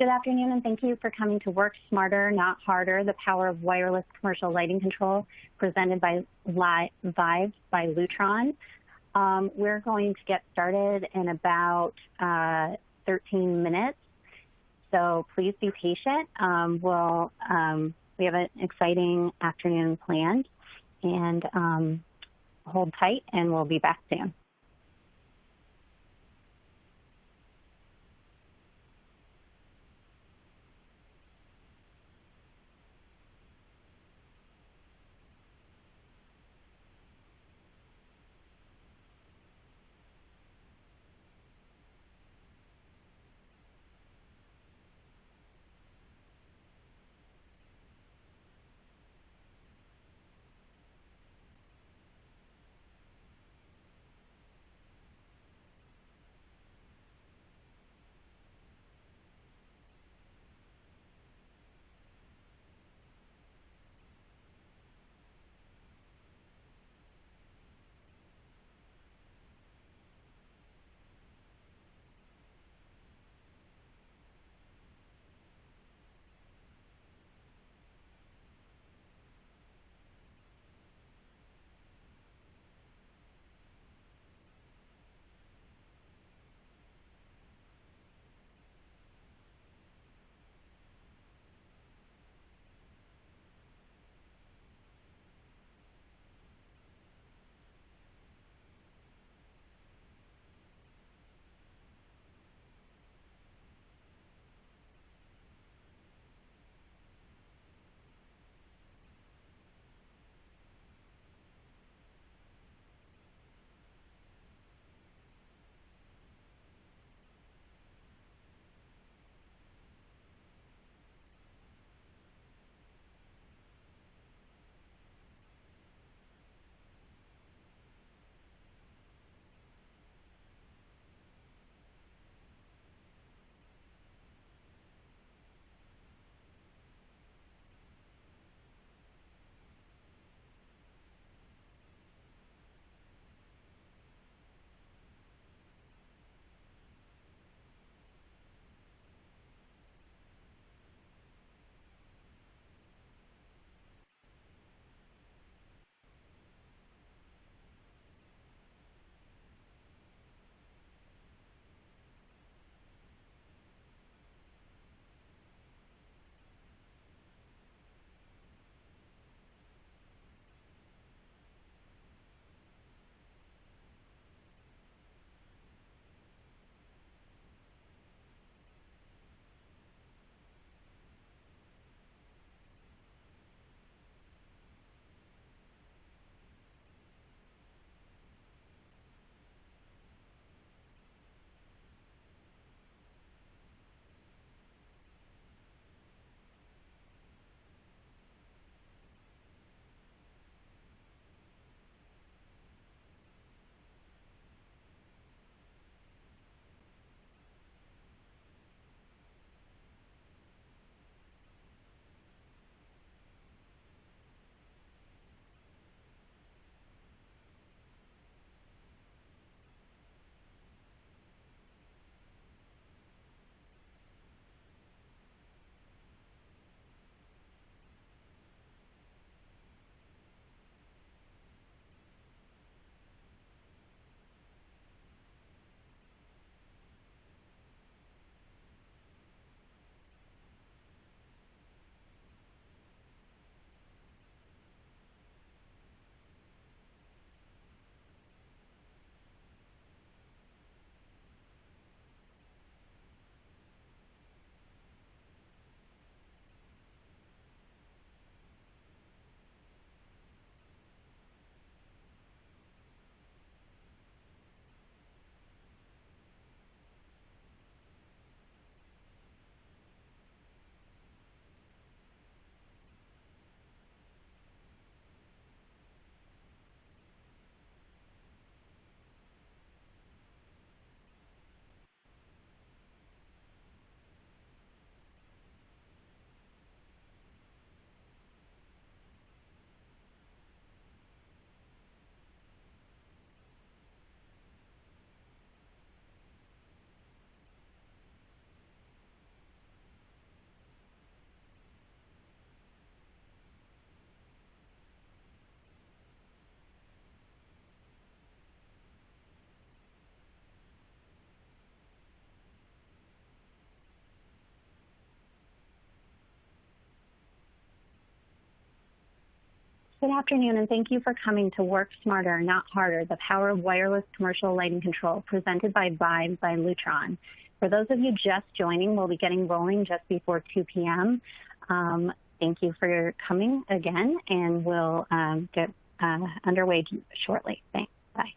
Good afternoon, and thank you for coming to Work Smarter, Not Harder, the Power of Wireless Commercial Lighting Control, presented by Vive by Lutron. We're going to get started in about 13 minutes, so please be patient. We have an exciting afternoon planned, and hold tight, and we'll be back soon. Good afternoon, and thank you for coming to Work Smarter, Not Harder, the Power of Wireless Commercial Lighting Control, presented by Vive by Lutron. For those of you just joining, we'll be getting rolling just before 2 p.m. Thank you for coming again, and we'll get underway shortly. Thanks. Bye.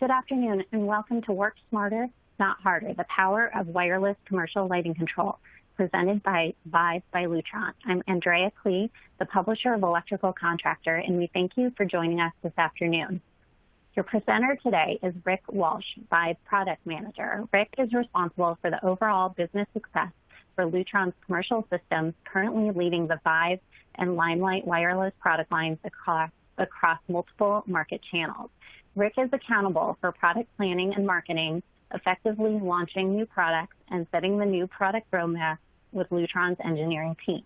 Good afternoon, and welcome to Work Smarter, Not Harder, the Power of Wireless Commercial Lighting Control, presented by Vive by Lutron. I'm Andrea Klee, the publisher of Electrical Contractor, and we thank you for joining us this afternoon. Your presenter today is Rick Walsh, Vive Product Manager. Rick is responsible for the overall business success for Lutron's commercial systems, currently leading the Vive and Limelight wireless product lines across multiple market channels. Rick is accountable for product planning and marketing, effectively launching new products and setting the new product roadmap with Lutron's engineering team.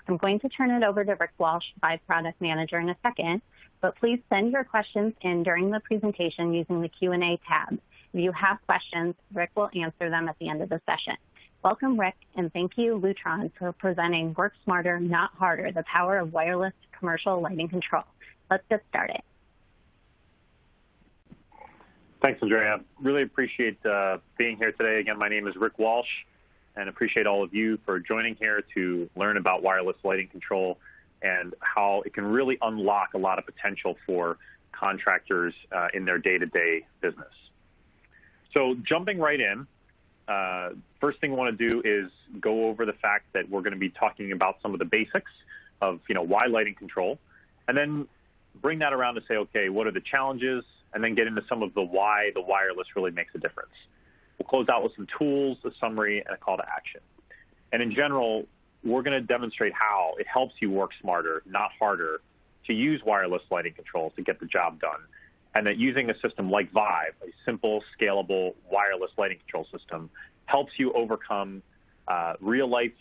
I'm going to turn it over to Rick Walsh, Vive Product Manager, in a second, but please send your questions in during the presentation using the Q&A tab. If you have questions, Rick will answer them at the end of the session. Welcome, Rick, and thank you, Lutron, for presenting Work Smarter, Not Harder, the Power of Wireless Commercial Lighting Control. Let's get started. Thanks, Andrea. Really appreciate being here today. Again, my name is Rick Walsh, and appreciate all of you for joining here to learn about wireless lighting control and how it can really unlock a lot of potential for contractors in their day-to-day business. So jumping right in, first thing I want to do is go over the fact that we're going to be talking about some of the basics of why lighting control, and then bring that around to say, okay, what are the challenges, and then get into some of the why the wireless really makes a difference. We'll close out with some tools, a summary, and a call to action. And in general, we're going to demonstrate how it helps you work smarter, not harder, to use wireless lighting controls to get the job done. And that using a system like Vive, a simple, scalable wireless lighting control system, helps you overcome real-life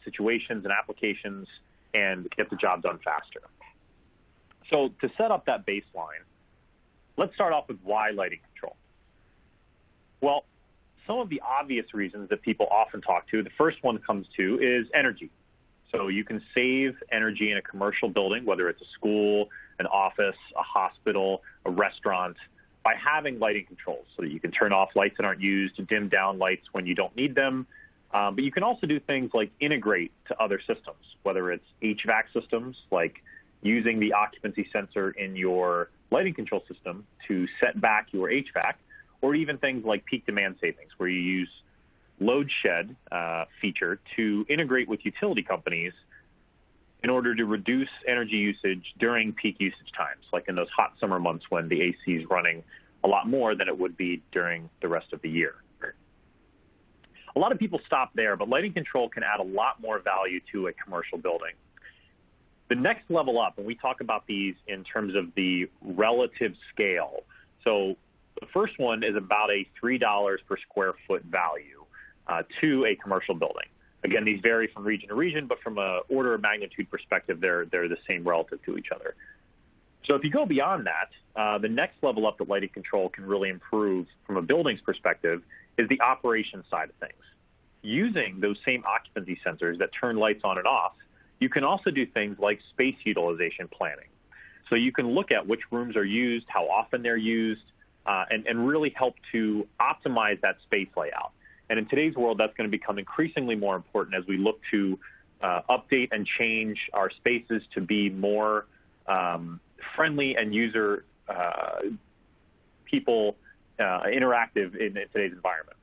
situations and applications and get the job done faster. So to set up that baseline, let's start off with why lighting control. Well, some of the obvious reasons that people often talk to, the first one comes to is energy. So you can save energy in a commercial building, whether it's a school, an office, a hospital, a restaurant, by having lighting controls so that you can turn off lights that aren't used, dim down lights when you don't need them. But you can also do things like integrate to other systems, whether it's HVAC systems, like using the occupancy sensor in your lighting control system to set back your HVAC, or even things like peak demand savings, where you use load shed feature to integrate with utility companies in order to reduce energy usage during peak usage times, like in those hot summer months when the AC is running a lot more than it would be during the rest of the year. A lot of people stop there, but lighting control can add a lot more value to a commercial building. The next level up, and we talk about these in terms of the relative scale. So the first one is about a $3 per square foot value to a commercial building. Again, these vary from region to region, but from an order of magnitude perspective, they're the same relative to each other. So if you go beyond that, the next level up that lighting control can really improve from a building's perspective is the operation side of things. Using those same occupancy sensors that turn lights on and off, you can also do things like space utilization planning. So you can look at which rooms are used, how often they're used, and really help to optimize that space layout. And in today's world, that's going to become increasingly more important as we look to update and change our spaces to be more friendly and user people interactive in today's environment.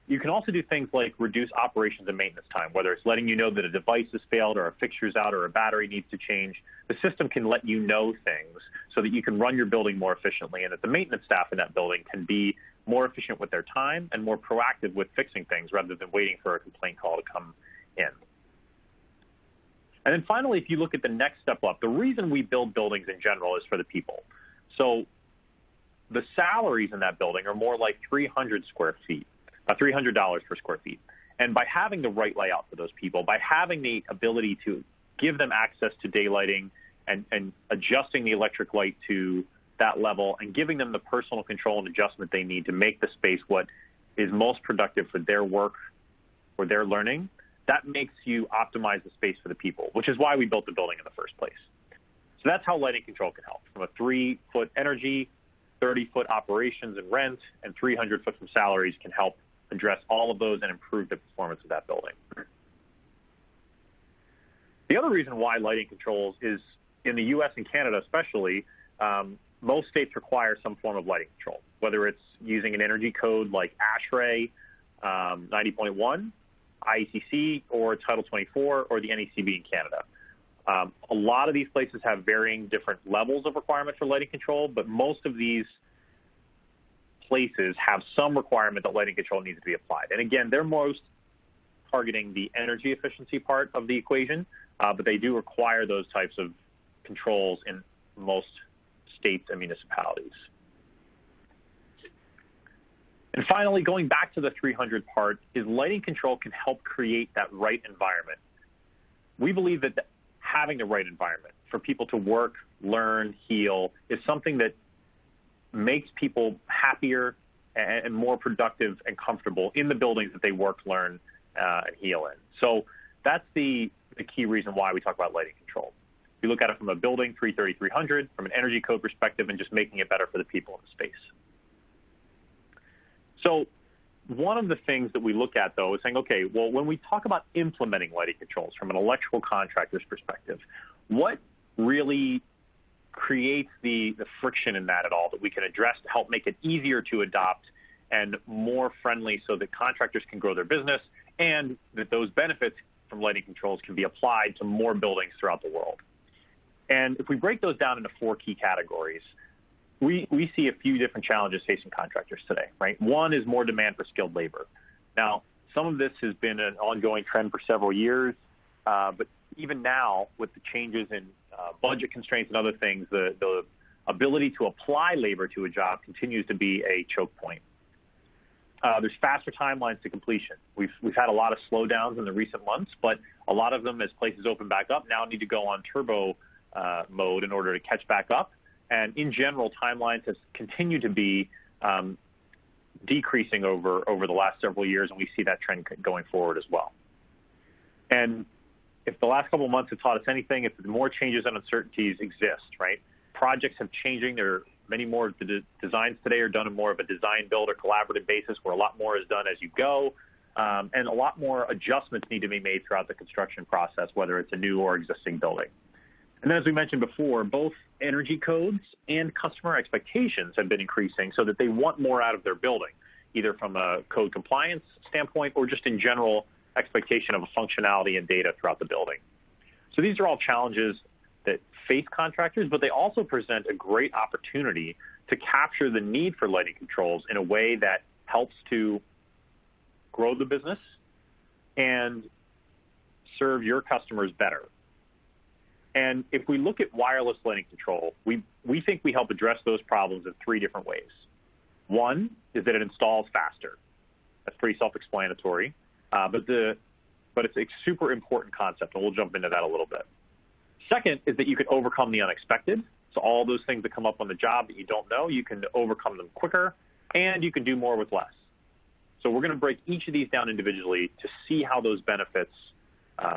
You can also do things like reduce operations and maintenance time, whether it's letting you know that a device has failed or a fixture's out or a battery needs to change. The system can let you know things so that you can run your building more efficiently, and that the maintenance staff in that building can be more efficient with their time and more proactive with fixing things rather than waiting for a complaint call to come in. And then finally, if you look at the next step up, the reason we build buildings in general is for the people. So the salaries in that building are more like $300 per square feet. And by having the right layout for those people, by having the ability to give them access to daylighting and adjusting the electric light to that level and giving them the personal control and adjustment they need to make the space what is most productive for their work or their learning, that makes you optimize the space for the people, which is why we built the building in the first place. So that's how lighting control can help. From a 3-foot energy, 30-foot operations and rent, and 300-foot from salaries can help address all of those and improve the performance of that building. The other reason why lighting controls is, in the U.S. and Canada especially, most states require some form of lighting control, whether it's using an energy code like ASHRAE 90.1, IECC, or Title 24, or the NECB in Canada. A lot of these places have varying different levels of requirement for lighting control, but most of these places have some requirement that lighting control needs to be applied. And again, they're most targeting the energy efficiency part of the equation, but they do require those types of controls in most states and municipalities. And finally, going back to the 300 part, is lighting control can help create that right environment. We believe that having the right environment for people to work, learn, heal is something that makes people happier and more productive and comfortable in the buildings that they work, learn, and heal in. So that's the key reason why we talk about lighting control. We look at it from a building, 330-300, from an energy code perspective, and just making it better for the people in the space. So one of the things that we look at, though, is saying, okay, well, when we talk about implementing lighting controls from an electrical contractor's perspective, what really creates the friction in that at all that we can address to help make it easier to adopt and more friendly so that contractors can grow their business and that those benefits from lighting controls can be applied to more buildings throughout the world? And if we break those down into 4 key categories, we see a few different challenges facing contractors today, right? One is more demand for skilled labor. Now, some of this has been an ongoing trend for several years, but even now, with the changes in budget constraints and other things, the ability to apply labor to a job continues to be a choke point. There's faster timelines to completion. We've had a lot of slowdowns in the recent months, but a lot of them, as places open back up, now need to go on turbo mode in order to catch back up. And in general, timelines has continued to be decreasing over the last several years, and we see that trend going forward as well. And if the last couple of months have taught us anything, it's that more changes and uncertainties exist, right? Projects have changing. There are many more of the designs today are done in more of a design build or collaborative basis where a lot more is done as you go, and a lot more adjustments need to be made throughout the construction process, whether it's a new or existing building. And then, as we mentioned before, both energy codes and customer expectations have been increasing so that they want more out of their building, either from a code compliance standpoint or just in general expectation of functionality and data throughout the building. So these are all challenges that face contractors, but they also present a great opportunity to capture the need for lighting controls in a way that helps to grow the business and serve your customers better. And if we look at wireless lighting control, we think we help address those problems in 3 different ways. One is that it installs faster. That's pretty self-explanatory, but it's a super important concept, and we'll jump into that a little bit. Second is that you can overcome the unexpected. So all those things that come up on the job that you don't know, you can overcome them quicker, and you can do more with less. So we're going to break each of these down individually to see how those benefits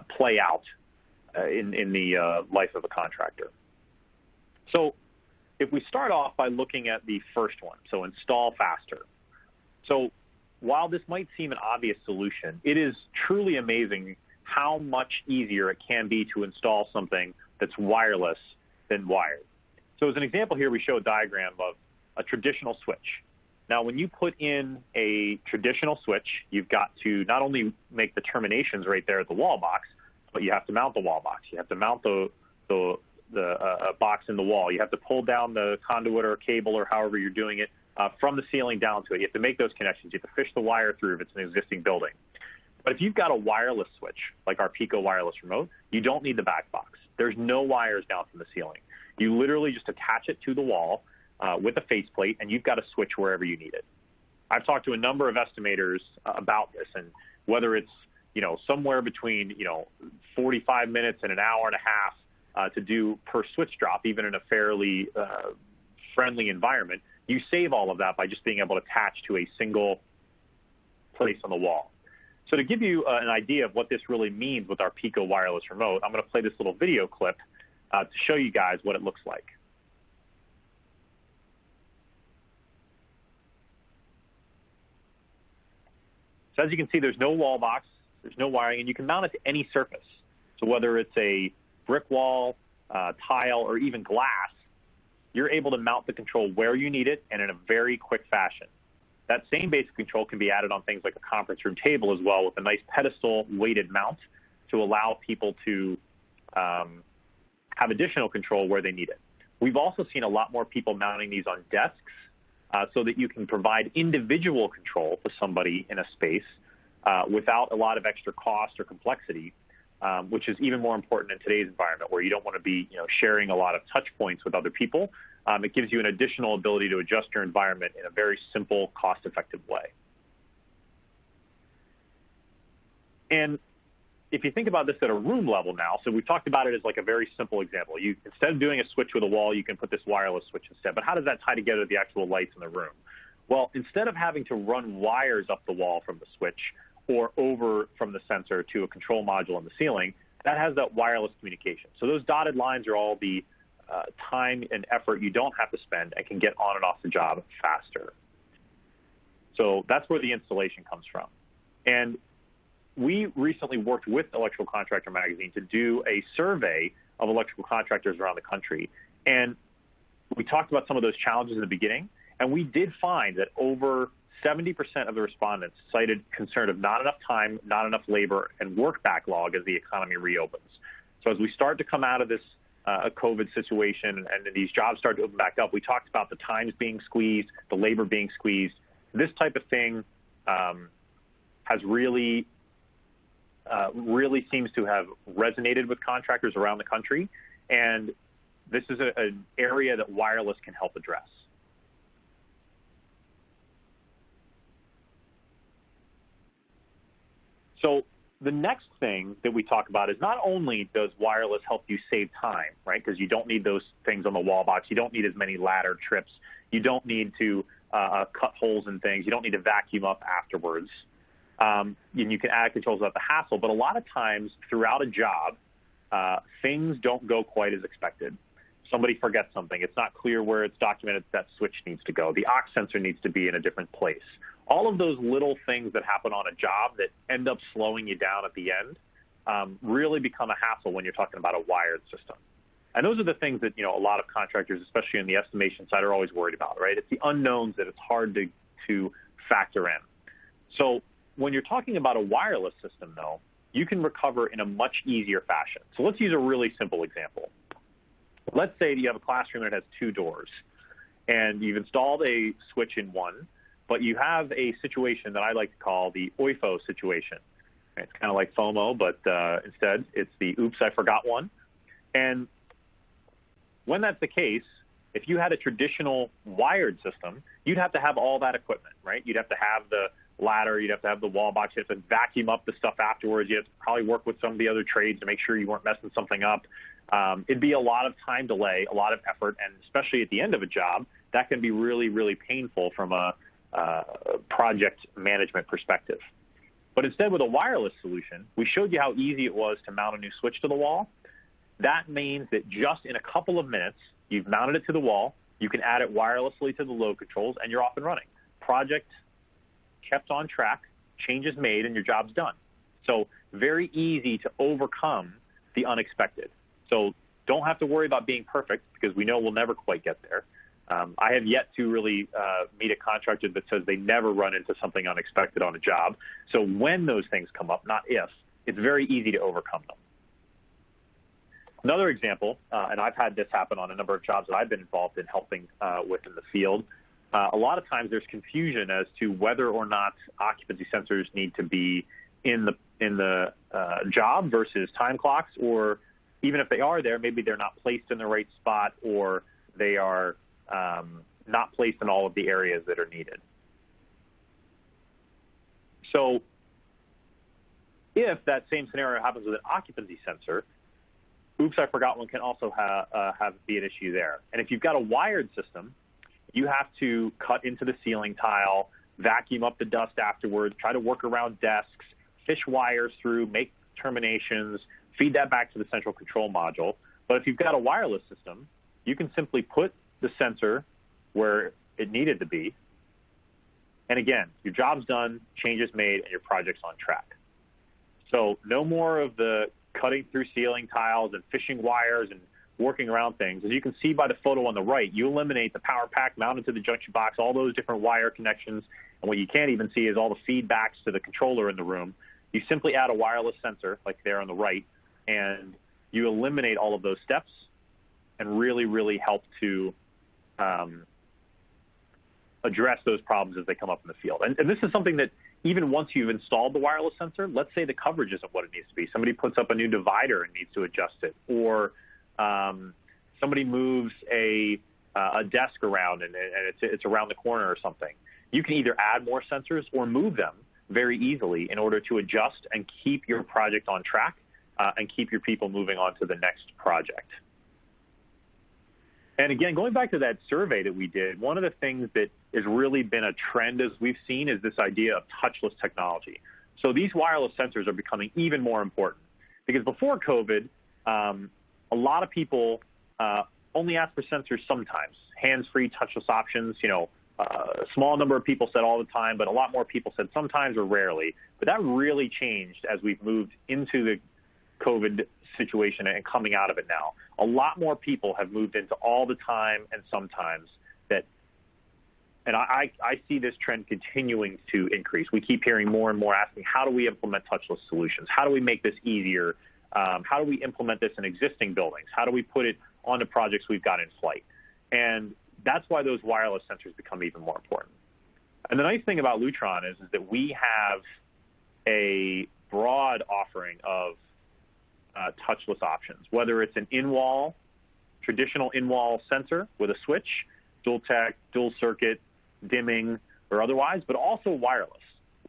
play out in the life of a contractor. So if we start off by looking at the first one, so install faster. So while this might seem an obvious solution, it is truly amazing how much easier it can be to install something that's wireless than wired. So as an example here, we show a diagram of a traditional switch. Now, when you put in a traditional switch, you've got to not only make the terminations right there at the wall box, but you have to mount the wall box. You have to mount the box in the wall. You have to pull down the conduit or cable or however you're doing it from the ceiling down to it. You have to make those connections. You have to fish the wire through if it's an existing building. But if you've got a wireless switch, like our Pico wireless remote, you don't need the back box. There's no wires down from the ceiling. You literally just attach it to the wall with a faceplate, and you've got a switch wherever you need it. I've talked to a number of estimators about this, and whether it's somewhere between 45 minutes and an hour and a half to do per switch drop, even in a fairly friendly environment, you save all of that by just being able to attach to a single place on the wall. So to give you an idea of what this really means with our Pico wireless remote, I'm going to play this little video clip to show you guys what it looks like. So as you can see, there's no wall box, there's no wiring, and you can mount it to any surface. So whether it's a brick wall, tile, or even glass, you're able to mount the control where you need it and in a very quick fashion. That same basic control can be added on things like a conference room table as well, with a nice pedestal weighted mount to allow people to have additional control where they need it. We've also seen a lot more people mounting these on desks so that you can provide individual control to somebody in a space without a lot of extra cost or complexity, which is even more important in today's environment where you don't want to be sharing a lot of touch points with other people. It gives you an additional ability to adjust your environment in a very simple, cost-effective way. And if you think about this at a room level now, so we've talked about it as like a very simple example. Instead of doing a switch with a wall, you can put this wireless switch instead. But how does that tie together the actual lights in the room? Well, instead of having to run wires up the wall from the switch or over from the sensor to a control module on the ceiling, that has that wireless communication. So those dotted lines are all the time and effort you don't have to spend and can get on and off the job faster. So that's where the installation comes from. And we recently worked with Electrical Contractor Magazine to do a survey of electrical contractors around the country. And we talked about some of those challenges in the beginning, and we did find that over 70% of the respondents cited concern of not enough time, not enough labor, and work backlog as the economy reopens. So as we start to come out of this COVID situation and these jobs start to open back up, we talked about the times being squeezed, the labor being squeezed. This type of thing has really seems to have resonated with contractors around the country, and this is an area that wireless can help address. So the next thing that we talk about is not only does wireless help you save time, right? Because you don't need those things on the wall box. You don't need as many ladder trips. You don't need to cut holes in things. You don't need to vacuum up afterwards. And you can add controls without the hassle. But a lot of times throughout a job, things don't go quite as expected. Somebody forgets something. It's not clear where it's documented that switch needs to go. The aux sensor needs to be in a different place. All of those little things that happen on a job that end up slowing you down at the end really become a hassle when you're talking about a wired system. And those are the things that, a lot of contractors, especially on the estimation side, are always worried about, right? It's the unknowns that it's hard to factor in. So when you're talking about a wireless system, though, you can recover in a much easier fashion. So let's use a really simple example. Let's say that you have a classroom that has 2 doors, and you've installed a switch in one, but you have a situation that I like to call the OIFO situation. It's kind of like FOMO, but instead it's the oops, I forgot one. And when that's the case, if you had a traditional wired system, you'd have to have all that equipment, right? You'd have to have the ladder, you'd have to have the wall box, you'd have to vacuum up the stuff afterwards, you'd have to probably work with some of the other trades to make sure you weren't messing something up. It'd be a lot of time delay, a lot of effort, and especially at the end of a job, that can be really, really painful from a project management perspective. But instead, with a wireless solution, we showed you how easy it was to mount a new switch to the wall. That means that just in a couple of minutes, you've mounted it to the wall, you can add it wirelessly to the load controls, and you're off and running. Project kept on track, changes made, and your job's done. So very easy to overcome the unexpected. So don't have to worry about being perfect, because we know we'll never quite get there. I have yet to really meet a contractor that says they never run into something unexpected on a job. So when those things come up, not if, it's very easy to overcome them. Another example, and I've had this happen on a number of jobs that I've been involved in helping with in the field, a lot of times there's confusion as to whether or not occupancy sensors need to be in the job versus time clocks, or even if they are there, maybe they're not placed in the right spot, or they are not placed in all of the areas that are needed. So if that same scenario happens with an occupancy sensor, oops, I forgot one can also be an issue there. And if you've got a wired system, you have to cut into the ceiling tile, vacuum up the dust afterwards, try to work around desks, fish wires through, make terminations, feed that back to the central control module. But if you've got a wireless system, you can simply put the sensor where it needed to be. And again, your job's done, changes made, and your project's on track. So no more of the cutting through ceiling tiles and fishing wires and working around things. As you can see by the photo on the right, you eliminate the power pack mounted to the junction box, all those different wire connections, and what you can't even see is all the feedbacks to the controller in the room. You simply add a wireless sensor, like there on the right, and you eliminate all of those steps and really, really help to address those problems as they come up in the field. And this is something that even once you've installed the wireless sensor, let's say the coverage isn't what it needs to be. Somebody puts up a new divider and needs to adjust it, or somebody moves a desk around and it's around the corner or something. You can either add more sensors or move them very easily in order to adjust and keep your project on track and keep your people moving on to the next project. And again, going back to that survey that we did, one of the things that has really been a trend as we've seen is this idea of touchless technology. So these wireless sensors are becoming even more important because before COVID, a lot of people only asked for sensors sometimes, hands-free touchless options. A small number of people said all the time, but a lot more people said sometimes or rarely. But that really changed as we've moved into the COVID situation and coming out of it now. A lot more people have moved into all the time and sometimes and I see this trend continuing to increase. We keep hearing more and more asking, how do we implement touchless solutions? How do we make this easier? How do we implement this in existing buildings? How do we put it onto projects we've got in flight? And that's why those wireless sensors become even more important. And the nice thing about Lutron is that we have a broad offering of touchless options, whether it's an traditional in-wall sensor with a switch, dual tech, dual circuit, dimming, or otherwise, but also wireless.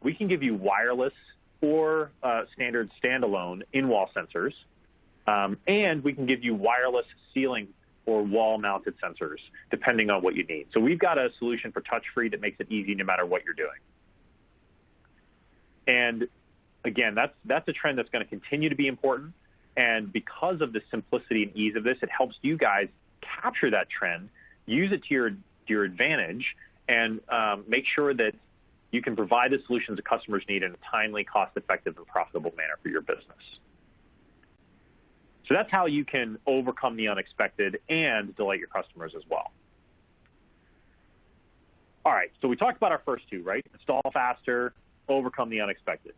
We can give you wireless or standard standalone in-wall sensors, and we can give you wireless ceiling or wall-mounted sensors, depending on what you need. So we've got a solution for touch-free that makes it easy no matter what you're doing. And again, that's a trend that's going to continue to be important. And because of the simplicity and ease of this, it helps you guys capture that trend, use it to your advantage, and make sure that you can provide the solutions that customers need in a timely, cost-effective, and profitable manner for your business. So that's how you can overcome the unexpected and delight your customers as well. All right, so we talked about our first two, right? Install faster, overcome the unexpected.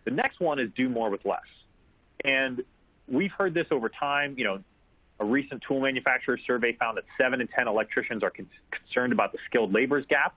The next one is do more with less. And we've heard this over time. A recent tool manufacturer survey found that 7 in 10 electricians are concerned about the skilled labor's gap.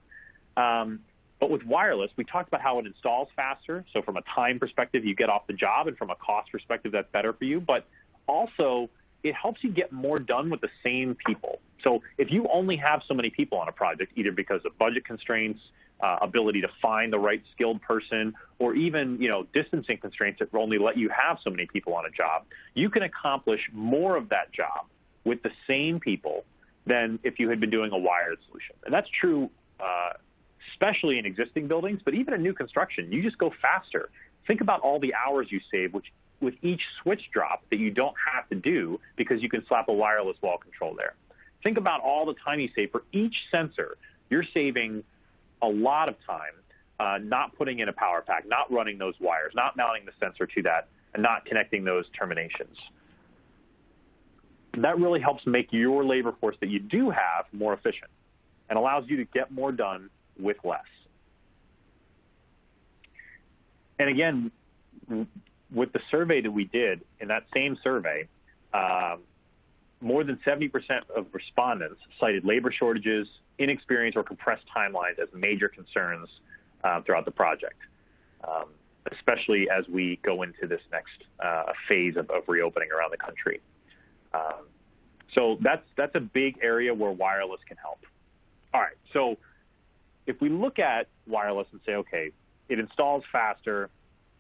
But with wireless, we talked about how it installs faster. So from a time perspective, you get off the job, and from a cost perspective, that's better for you. But also, it helps you get more done with the same people. So if you only have so many people on a project, either because of budget constraints, ability to find the right skilled person, or even distancing constraints that only let you have so many people on a job, you can accomplish more of that job with the same people than if you had been doing a wired solution. And that's true especially in existing buildings, but even in new construction, you just go faster. Think about all the hours you save with each switch drop that you don't have to do because you can slap a wireless wall control there. Think about all the time you save for each sensor. You're saving a lot of time not putting in a power pack, not running those wires, not mounting the sensor to that, and not connecting those terminations. That really helps make your labor force that you do have more efficient and allows you to get more done with less. And again, with the survey that we did, in that same survey, more than 70% of respondents cited labor shortages, inexperience, or compressed timelines as major concerns throughout the project, especially as we go into this next phase of reopening around the country. So that's a big area where wireless can help. All right, so if we look at wireless and say, okay, it installs faster,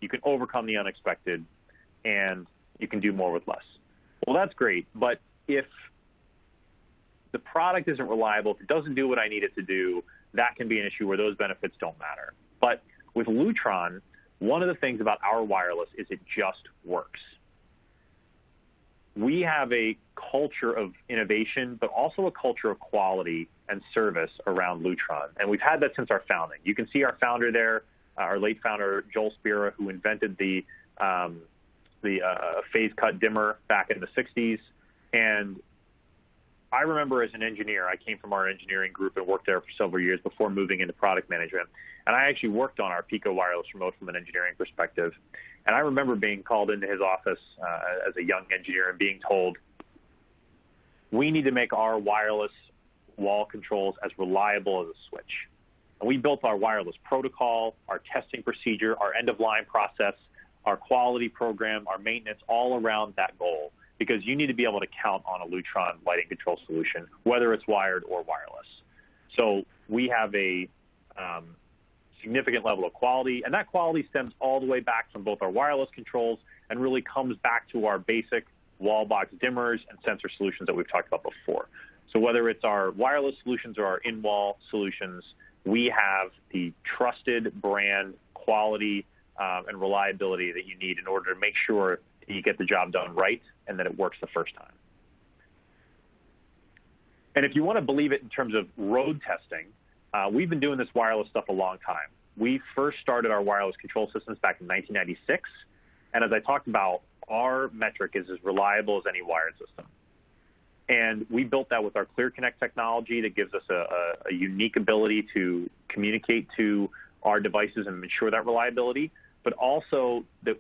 you can overcome the unexpected, and you can do more with less. Well, that's great, but if the product isn't reliable, if it doesn't do what I need it to do, that can be an issue where those benefits don't matter. But with Lutron, one of the things about our wireless is it just works. We have a culture of innovation, but also a culture of quality and service around Lutron, and we've had that since our founding. You can see our founder there, our late founder, Joel Spira, who invented the phase cut dimmer back in the 60s. And I remember as an engineer, I came from our engineering group and worked there for several years before moving into product management. And I actually worked on our Pico wireless remote from an engineering perspective. And I remember being called into his office as a young engineer and being told, we need to make our wireless wall controls as reliable as a switch. And we built our wireless protocol, our testing procedure, our end-of-line process, our quality program, our maintenance, all around that goal, because you need to be able to count on a Lutron lighting control solution, whether it's wired or wireless. So we have a significant level of quality, and that quality stems all the way back from both our wireless controls and really comes back to our basic wall box dimmers and sensor solutions that we've talked about before. So whether it's our wireless solutions or our in-wall solutions, we have the trusted brand quality and reliability that you need in order to make sure that you get the job done right and that it works the first time. And if you want to believe it in terms of road testing, we've been doing this wireless stuff a long time. We first started our wireless control systems back in 1996. And as I talked about, our metric is as reliable as any wired system. And we built that with our ClearConnect technology that gives us a unique ability to communicate to our devices and ensure that reliability, but also that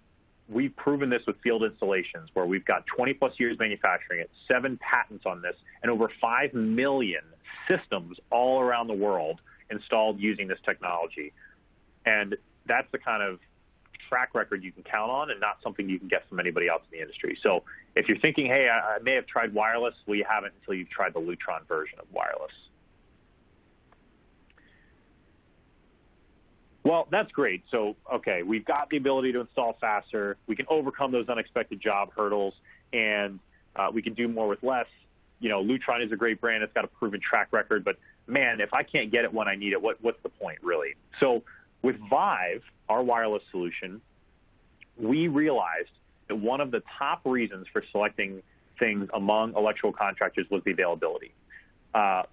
we've proven this with field installations where we've got 20 plus years manufacturing it, 7 patents on this, and over 5 million systems all around the world installed using this technology. And that's the kind of track record you can count on and not something you can get from anybody else in the industry. So if you're thinking, hey, I may have tried wireless, well, you haven't until you've tried the Lutron version of wireless. Well, that's great. So, okay, we've got the ability to install faster. We can overcome those unexpected job hurdles, and we can do more with less. You know, Lutron is a great brand. It's got a proven track record, but man, if I can't get it when I need it, what's the point, really? So with Vive, our wireless solution, we realized that one of the top reasons for selecting things among electrical contractors was the availability.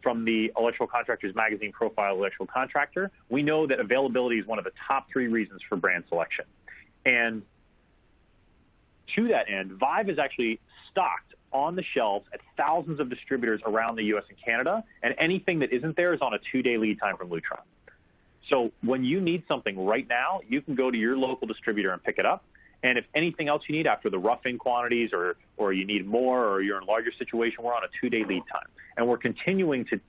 From the Electrical Contractors magazine profile Electrical Contractor, we know that availability is one of the top 3 reasons for brand selection. And to that end, Vive is actually stocked on the shelves at thousands of distributors around the U.S. and Canada, and anything that isn't there is on a 2-day lead time from Lutron. So when you need something right now, you can go to your local distributor and pick it up. And if anything else you need after the rough-in quantities or you need more or you're in a larger situation, we're on a 2-day lead time. And we're continuing to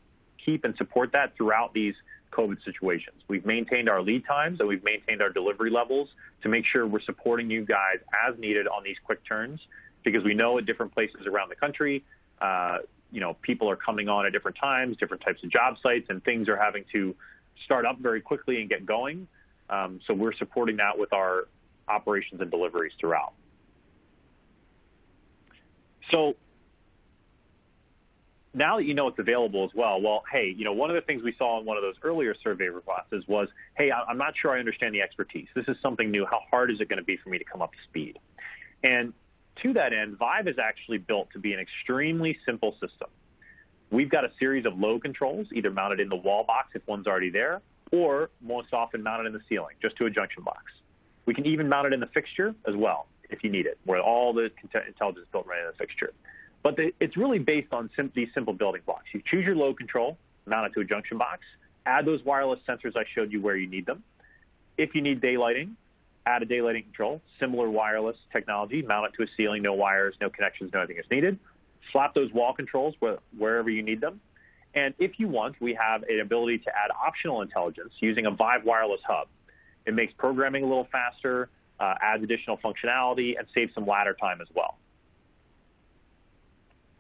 keep and support that throughout these COVID situations. We've maintained our lead times and we've maintained our delivery levels to make sure we're supporting you guys as needed on these quick turns, because we know at different places around the country, you know, people are coming on at different times, different types of job sites, and things are having to start up very quickly and get going. So we're supporting that with our operations and deliveries throughout. So now that you know it's available as well, hey, you know, one of the things we saw in one of those earlier survey responses was, hey, I'm not sure I understand the expertise. This is something new. How hard is it going to be for me to come up to speed? And to that end, Vive is actually built to be an extremely simple system. We've got a series of load controls, either mounted in the wall box if one's already there, or most often mounted in the ceiling, just to a junction box. We can even mount it in the fixture as well, if you need it, where all the intelligence is built right in the fixture. But it's really based on these simple building blocks. You choose your load control, mount it to a junction box, add those wireless sensors I showed you where you need them. If you need daylighting, add a daylighting control, similar wireless technology, mount it to a ceiling, no wires, no connections, nothing is needed. Slap those wall controls wherever you need them. And if you want, we have an ability to add optional intelligence using a Vive wireless hub. It makes programming a little faster, adds additional functionality, and saves some ladder time as well.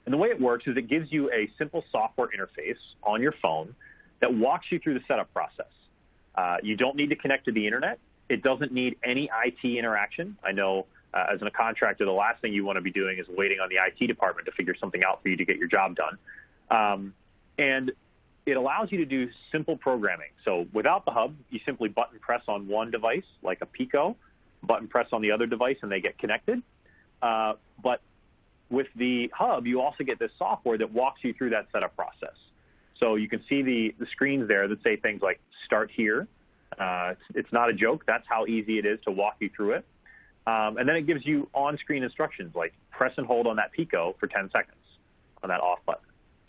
And the way it works is it gives you a simple software interface on your phone that walks you through the setup process. You don't need to connect to the internet. It doesn't need any IT interaction. I know as a contractor, the last thing you want to be doing is waiting on the IT department to figure something out for you to get your job done. And it allows you to do simple programming. So without the hub, you simply button press on one device, like a Pico, button press on the other device, and they get connected. But with the hub, you also get this software that walks you through that setup process. So you can see the screens there that say things like start here. It's not a joke. That's how easy it is to walk you through it. And then it gives you on-screen instructions like press and hold on that Pico for 10 seconds on that off button.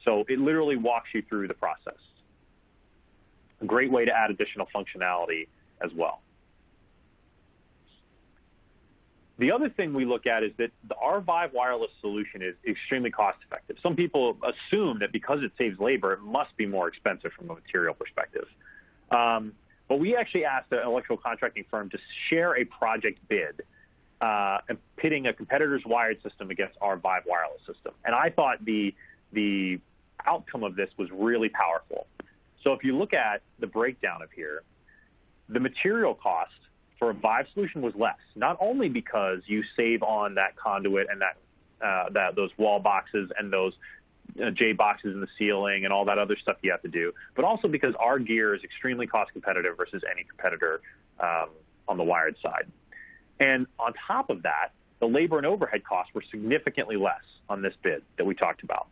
So it literally walks you through the process. A great way to add additional functionality as well. The other thing we look at is that our Vive wireless solution is extremely cost effective. Some people assume that because it saves labor, it must be more expensive from a material perspective. But we actually asked an electrical contracting firm to share a project bid and pitting a competitor's wired system against our Vive wireless system. And I thought the outcome of this was really powerful. So if you look at the breakdown of here, the material cost for a Vive solution was less, not only because you save on that conduit and those wall boxes and those J boxes in the ceiling and all that other stuff you have to do, but also because our gear is extremely cost competitive versus any competitor on the wired side. And on top of that, the labor and overhead costs were significantly less on this bid that we talked about.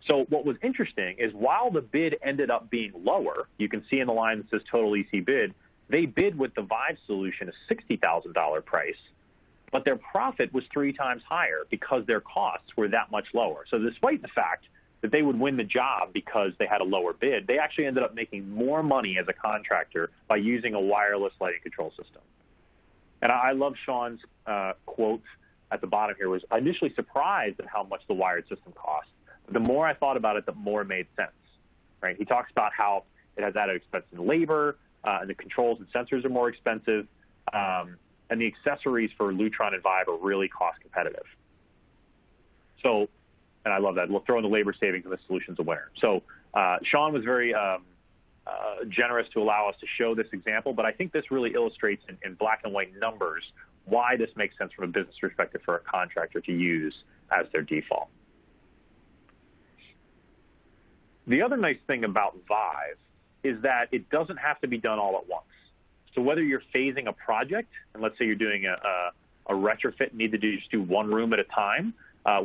So what was interesting is while the bid ended up being lower, you can see in the line that says total EC bid, they bid with the Vive solution a $60,000 price, but their profit was 3 times higher because their costs were that much lower. So despite the fact that they would win the job because they had a lower bid, they actually ended up making more money as a contractor by using a wireless lighting control system. And I love Sean's quote at the bottom here was, I initially surprised at how much the wired system cost. But the more I thought about it, the more it made sense, right? He talks about how it has added expense in labor, and the controls and sensors are more expensive, and the accessories for Lutron and Vive are really cost competitive. So, and I love that. We'll throw in the labor savings and the solution's a winner. So Sean was very generous to allow us to show this example, but I think this really illustrates in black and white numbers why this makes sense from a business perspective for a contractor to use as their default. The other nice thing about Vive is that it doesn't have to be done all at once. So whether you're phasing a project, and let's say you're doing a retrofit, need to just do one room at a time,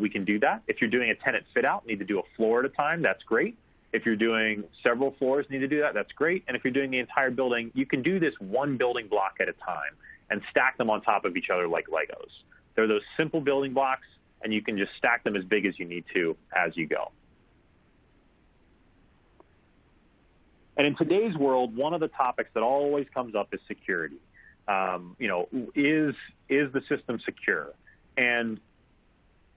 we can do that. If you're doing a tenant fit out, need to do a floor at a time, that's great. If you're doing several floors, need to do that, that's great. And if you're doing the entire building, you can do this one building block at a time and stack them on top of each other like Legos. They're those simple building blocks, and you can just stack them as big as you need to as you go. And in today's world, one of the topics that always comes up is security. Is the system secure? And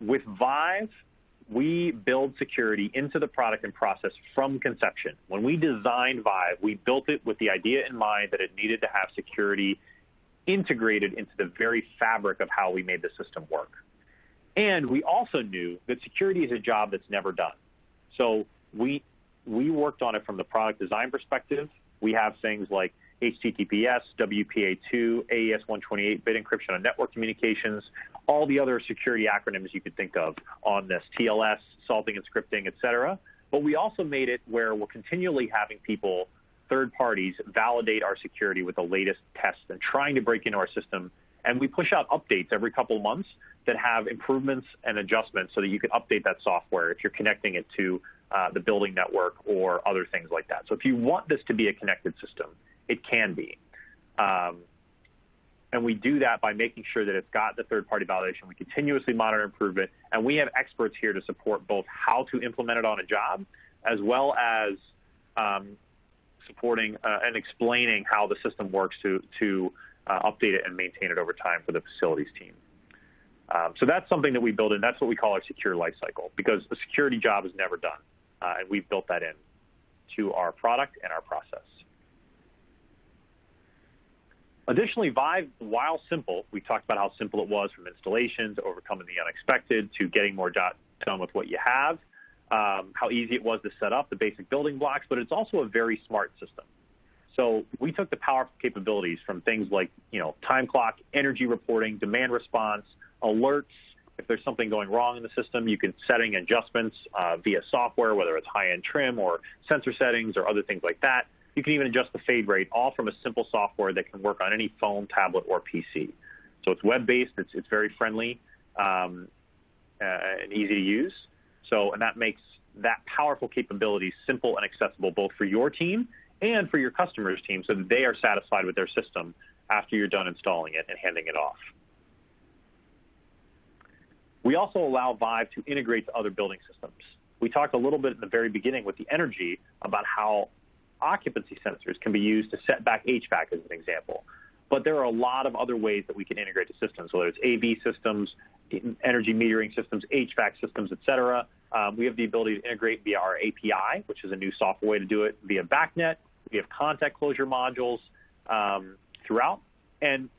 with Vive, we build security into the product and process from conception. When we designed Vive, we built it with the idea in mind that it needed to have security integrated into the very fabric of how we made the system work. And we also knew that security is a job that's never done. So we worked on it from the product design perspective. We have things like HTTPS, WPA2, AES-128, bit encryption on network communications, all the other security acronyms you could think of on this, TLS, salting and scripting, et cetera. But we also made it where we're continually having people, third parties, validate our security with the latest tests and trying to break into our system. And we push out updates every couple of months that have improvements and adjustments so that you can update that software if you're connecting it to the building network or other things like that. So if you want this to be a connected system, it can be. And we do that by making sure that it's got the third-party validation. We continuously monitor and improve it. And we have experts here to support both how to implement it on a job as well as supporting and explaining how the system works to update it and maintain it over time for the facilities team. So that's something that we build in. That's what we call our secure lifecycle, because the security job is never done. And we've built that in to our product and our process. Additionally, Vive, while simple, we talked about how simple it was from installation to overcoming the unexpected to getting more done with what you have, how easy it was to set up the basic building blocks, but it's also a very smart system. So we took the powerful capabilities from things like, time clock, energy reporting, demand response, alerts. If there's something going wrong in the system, you can setting adjustments via software, whether it's high-end trim or sensor settings or other things like that. You can even adjust the fade rate, all from a simple software that can work on any phone, tablet, or PC. So it's web-based. It's very friendly and easy to use. And that makes that powerful capability simple and accessible both for your team and for your customer's team so that they are satisfied with their system after you're done installing it and handing it off. We also allow Vive to integrate to other building systems. we talked a little bit at the very beginning with the energy about how occupancy sensors can be used to set back HVAC as an example. But there are a lot of other ways that we can integrate the systems, whether it's AV systems, energy metering systems, HVAC systems, et cetera. We have the ability to integrate via our API, which is a new software way to do it, via BACnet. We have contact closure modules throughout. And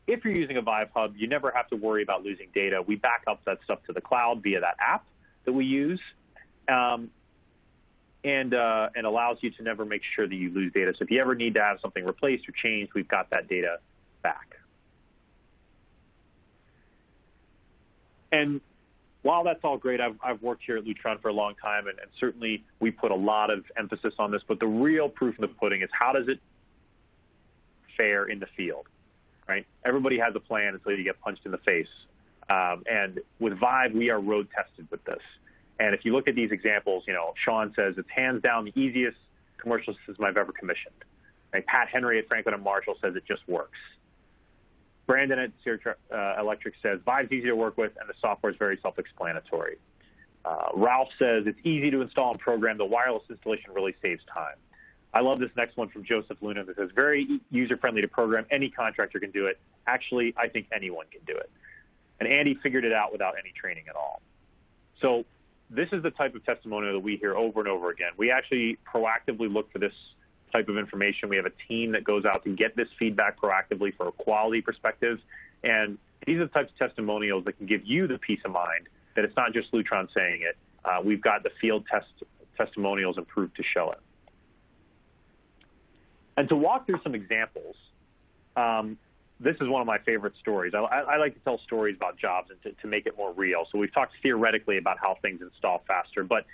if you're using a Vive Hub, you never have to worry about losing data. We back up that stuff to the cloud via that app that we use, and allows you to never make sure that you lose data. So if you ever need to have something replaced or changed, we've got that data back. And while that's all great, I've worked here at Lutron for a long time, and certainly we put a lot of emphasis on this, but the real proof in the pudding is how does it fare in the field, right? Everybody has a plan until you get punched in the face. And with Vive, we are road tested with this. And if you look at these examples, Sean says it's hands down the easiest commercial system I've ever commissioned. Right? Pat Henry at Franklin and Marshall says it just works. Brandon at Sierra Electric says Vive's easy to work with and the software is very self-explanatory. Ralph says it's easy to install and program. The wireless installation really saves time. I love this next one from Joseph Luna that says very user-friendly to program. Any contractor can do it. Actually, I think anyone can do it. And Andy figured it out without any training at all. So this is the type of testimonial that we hear over and over again. We actually proactively look for this type of information. We have a team that goes out to get this feedback proactively for a quality perspective. And these are the types of testimonials that can give you the peace of mind that it's not just Lutron saying it. We've got the field testimonials and proof to show it. And to walk through some examples, this is one of my favorite stories. I like to tell stories about jobs and to make it more real. So we've talked theoretically about how things install faster, but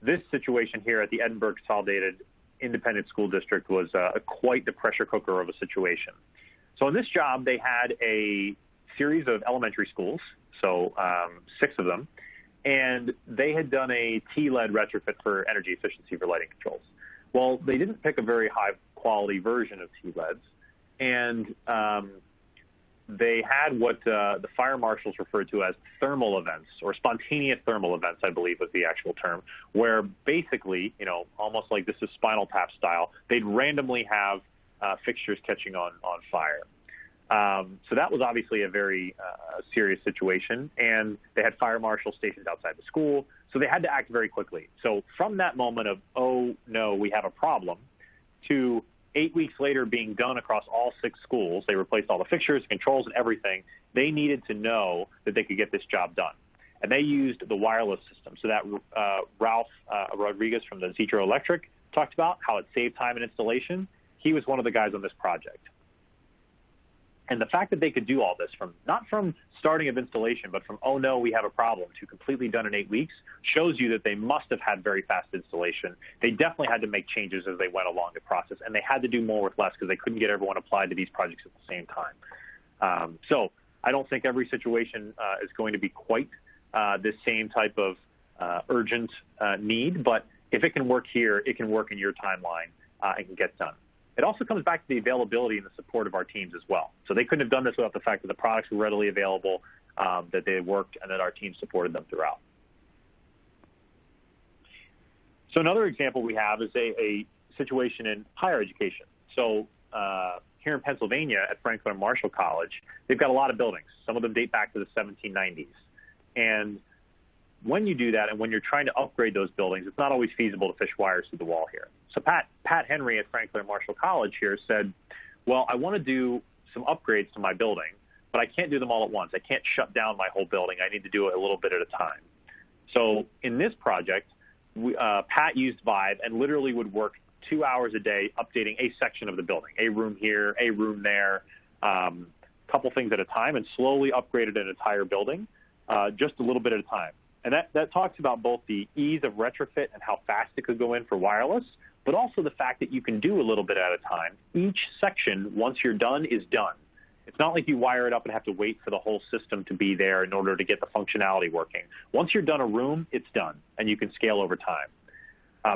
this situation here at the Edinburgh Consolidated Independent School District was quite the pressure cooker of a situation. So in this job, they had a series of elementary schools, so 6 of them, and they had done a T-LED retrofit for energy efficiency for lighting controls. Well, they didn't pick a very high-quality version of T-LEDs, and they had what the fire marshals referred to as thermal events, or spontaneous thermal events, I believe was the actual term, where basically, almost like this is Spinal Tap style, they'd randomly have fixtures catching on fire. So that was obviously a very serious situation, and they had fire marshals stationed outside the school, so they had to act very quickly. So from that moment of, oh, no, we have a problem, to 8 weeks later being done across all 6 schools, they replaced all the fixtures, controls, and everything. They needed to know that they could get this job done. And they used the wireless system. So that Ralph Rodriguez from the Zetro Electric talked about how it saved time in installation. He was one of the guys on this project. And the fact that they could do all this not from starting of installation, but from, oh no, we have a problem, to completely done in 8 weeks, shows you that they must have had very fast installation. They definitely had to make changes as they went along the process, and they had to do more with less because they couldn't get everyone applied to these projects at the same time. So I don't think every situation is going to be quite this same type of urgent need, but if it can work here, it can work in your timeline and can get done. It also comes back to the availability and the support of our teams as well. So they couldn't have done this without the fact that the products were readily available, that they worked, and that our team supported them throughout. So another example we have is a situation in higher education. So here in Pennsylvania at Franklin and Marshall College, they've got a lot of buildings. Some of them date back to the 1790s. And when you do that and when you're trying to upgrade those buildings, it's not always feasible to fish wires through the wall here. So Pat Henry at Franklin and Marshall College here said, well, I want to do some upgrades to my building, but I can't do them all at once. I can't shut down my whole building. I need to do it a little bit at a time. So in this project, Pat used Vive and literally would work 2 hours a day updating a section of the building, a room here, a room there, a couple things at a time, and slowly upgraded an entire building just a little bit at a time. And that talks about both the ease of retrofit and how fast it could go in for wireless, but also the fact that you can do a little bit at a time. Each section, once you're done, is done. It's not like you wire it up and have to wait for the whole system to be there in order to get the functionality working. Once you're done a room, it's done, and you can scale over time.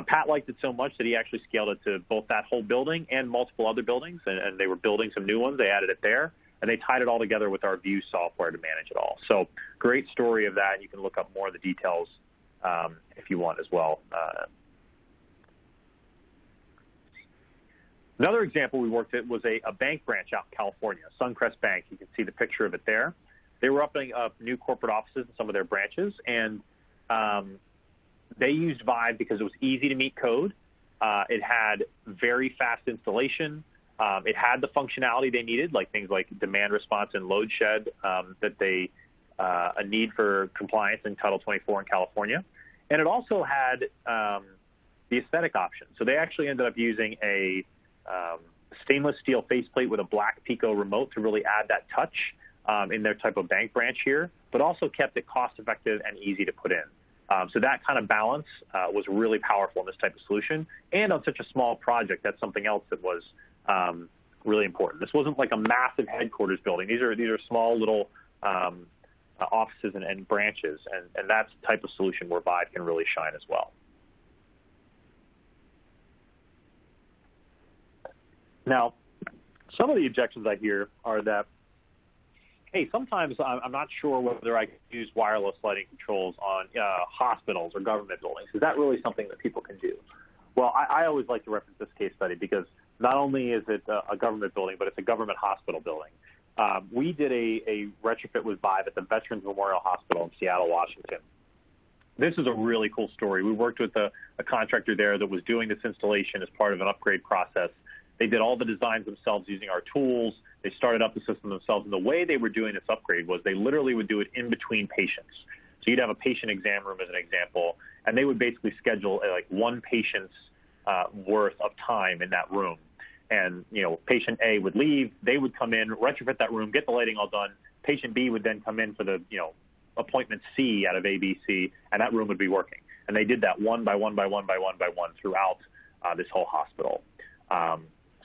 Pat liked it so much that he actually scaled it to both that whole building and multiple other buildings, and they were building some new ones. They added it there. And they tied it all together with our View software to manage it all. So great story of that. You can look up more of the details if you want as well. Another example we worked at was a bank branch out in California, Suncrest Bank. You can see the picture of it there. They were opening up new corporate offices in some of their branches, and they used Vive because it was easy to meet code. It had very fast installation. It had the functionality they needed, like things like demand response and load shed that they need for compliance in Title 24 in California. And it also had the aesthetic option. So they actually ended up using a stainless steel faceplate with a black Pico remote to really add that touch in their type of bank branch here, but also kept it cost-effective and easy to put in. So that kind of balance was really powerful in this type of solution. And on such a small project, that's something else that was really important. This wasn't like a massive headquarters building. These are small little offices and branches, and that's the type of solution where Vive can really shine as well. Now, some of the objections I hear are that, hey, sometimes I'm not sure whether I can use wireless lighting controls on hospitals or government buildings. Is that really something that people can do? Well, I always like to reference this case study because not only is it a government building, but it's a government hospital building. We did a retrofit with Vive at the Veterans Memorial Hospital in Seattle, Washington. This is a really cool story. We worked with a contractor there that was doing this installation as part of an upgrade process. They did all the designs themselves using our tools. They started up the system themselves. And the way they were doing this upgrade was they literally would do it in between patients. So you'd have a patient exam room as an example, and they would basically schedule like one patient's worth of time in that room. And, patient A would leave. They would come in, retrofit that room, get the lighting all done. Patient B would then come in for the, appointment C out of ABC, and that room would be working. And they did that one by one by one by one by one throughout this whole hospital.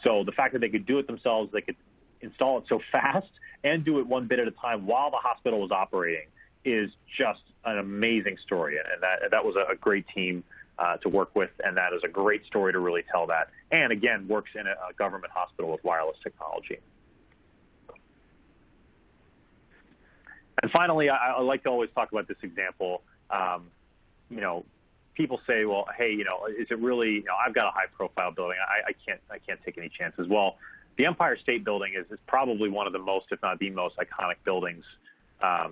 So the fact that they could do it themselves, they could install it so fast and do it one bit at a time while the hospital was operating is just an amazing story. And that was a great team to work with, and that is a great story to really tell that. And again, works in a government hospital with wireless technology. And finally, I like to always talk about this example. People say, well, hey, is it really, I've got a high-profile building. I can't take any chances. Well, the Empire State Building is probably one of the most, if not the most, iconic buildings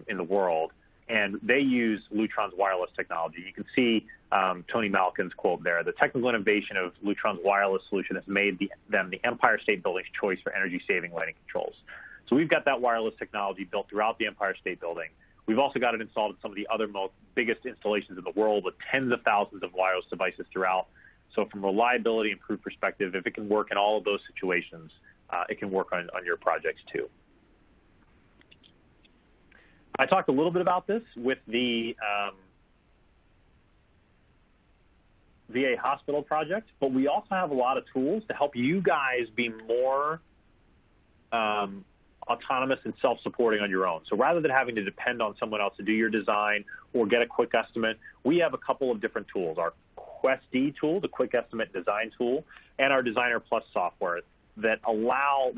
in the world. And they use Lutron's wireless technology. You can see Tony Malkin's quote there. The technical innovation of Lutron's wireless solution has made them the Empire State Building's choice for energy-saving lighting controls. So we've got that wireless technology built throughout the Empire State Building. We've also got it installed in some of the other biggest installations in the world with tens of thousands of wireless devices throughout. So from reliability and proof perspective, if it can work in all of those situations, it can work on your projects too. I talked a little bit about this with the VA hospital project, but we also have a lot of tools to help you guys be more autonomous and self-supporting on your own. So rather than having to depend on someone else to do your design or get a quick estimate, we have a couple of different tools. Our QuestD tool, the quick estimate design tool, and our Designer Plus software that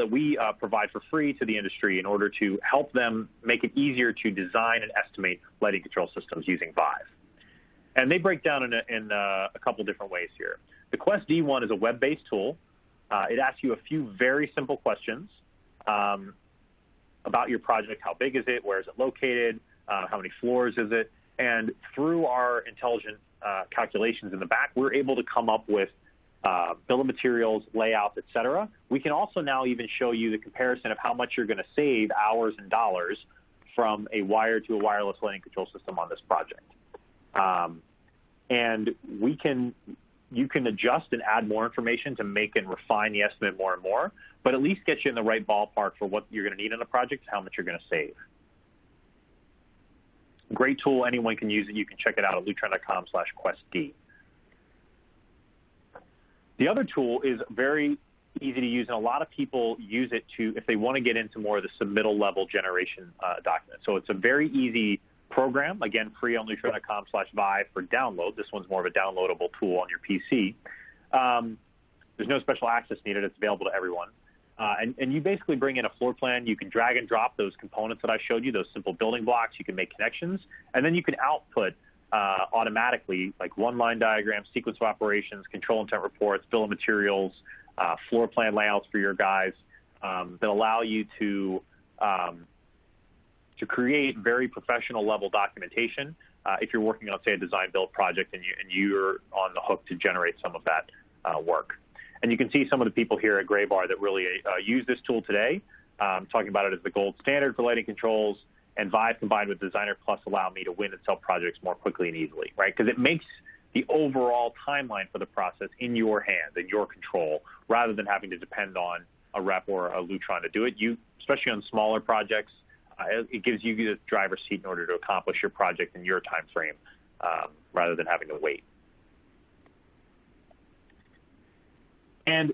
we provide for free to the industry in order to help them make it easier to design and estimate lighting control systems using Vive. And they break down in a couple different ways here. The QuestD one is a web-based tool. It asks you a few very simple questions about your project. How big is it? Where is it located? How many floors is it? And through our intelligent calculations in the back, we're able to come up with bill of materials, layouts, et cetera. We can also now even show you the comparison of how much you're going to save hours and dollars from a wired to a wireless lighting control system on this project. And you can adjust and add more information to make and refine the estimate more and more, but at least get you in the right ballpark for what you're going to need on the project, how much you're going to save. Great tool. Anyone can use it. You can check it out at lutron.com/QuestD. The other tool is very easy to use, and a lot of people use it if they want to get into more of the submittal level generation document. So it's a very easy program, again, free on lutron.com/Vive for download. This one's more of a downloadable tool on your PC. There's no special access needed. It's available to everyone. And you basically bring in a floor plan. You can drag and drop those components that I showed you, those simple building blocks. You can make connections, and then you can output automatically, like one-line diagrams, sequence of operations, control intent reports, bill of materials, floor plan layouts for your guys that allow you to create very professional level documentation if you're working on, say, a design build project and you're on the hook to generate some of that work. And you can see some of the people here at Graybar that really use this tool today, talking about it as the gold standard for lighting controls, and Vive combined with Designer Plus allow me to win and sell projects more quickly and easily, right? Because it makes the overall timeline for the process in your hands, in your control, rather than having to depend on a rep or a Lutron to do it. You, especially on smaller projects, it gives you the driver's seat in order to accomplish your project in your time frame, rather than having to wait. And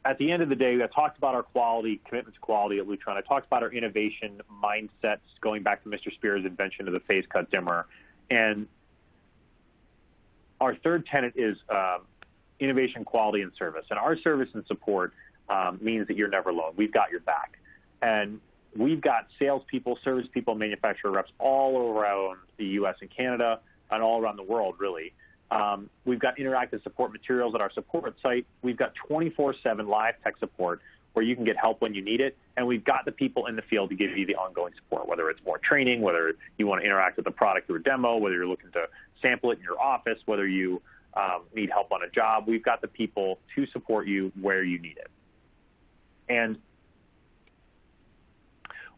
at the end of the day, I talked about our quality, commitment to quality at Lutron. I talked about our innovation mindsets, going back to Mr. Spear's invention of the phase cut dimmer. And our third tenet is innovation, quality, and service. And our service and support means that you're never alone. We've got your back. And we've got salespeople, service people, manufacturer reps all around the U.S. and Canada and all around the world, really. We've got interactive support materials at our support site. We've got 24/7 live tech support where you can get help when you need it. And we've got the people in the field to give you the ongoing support, whether it's more training, whether you want to interact with the product through a demo, whether you're looking to sample it in your office, whether you need help on a job. We've got the people to support you where you need it. And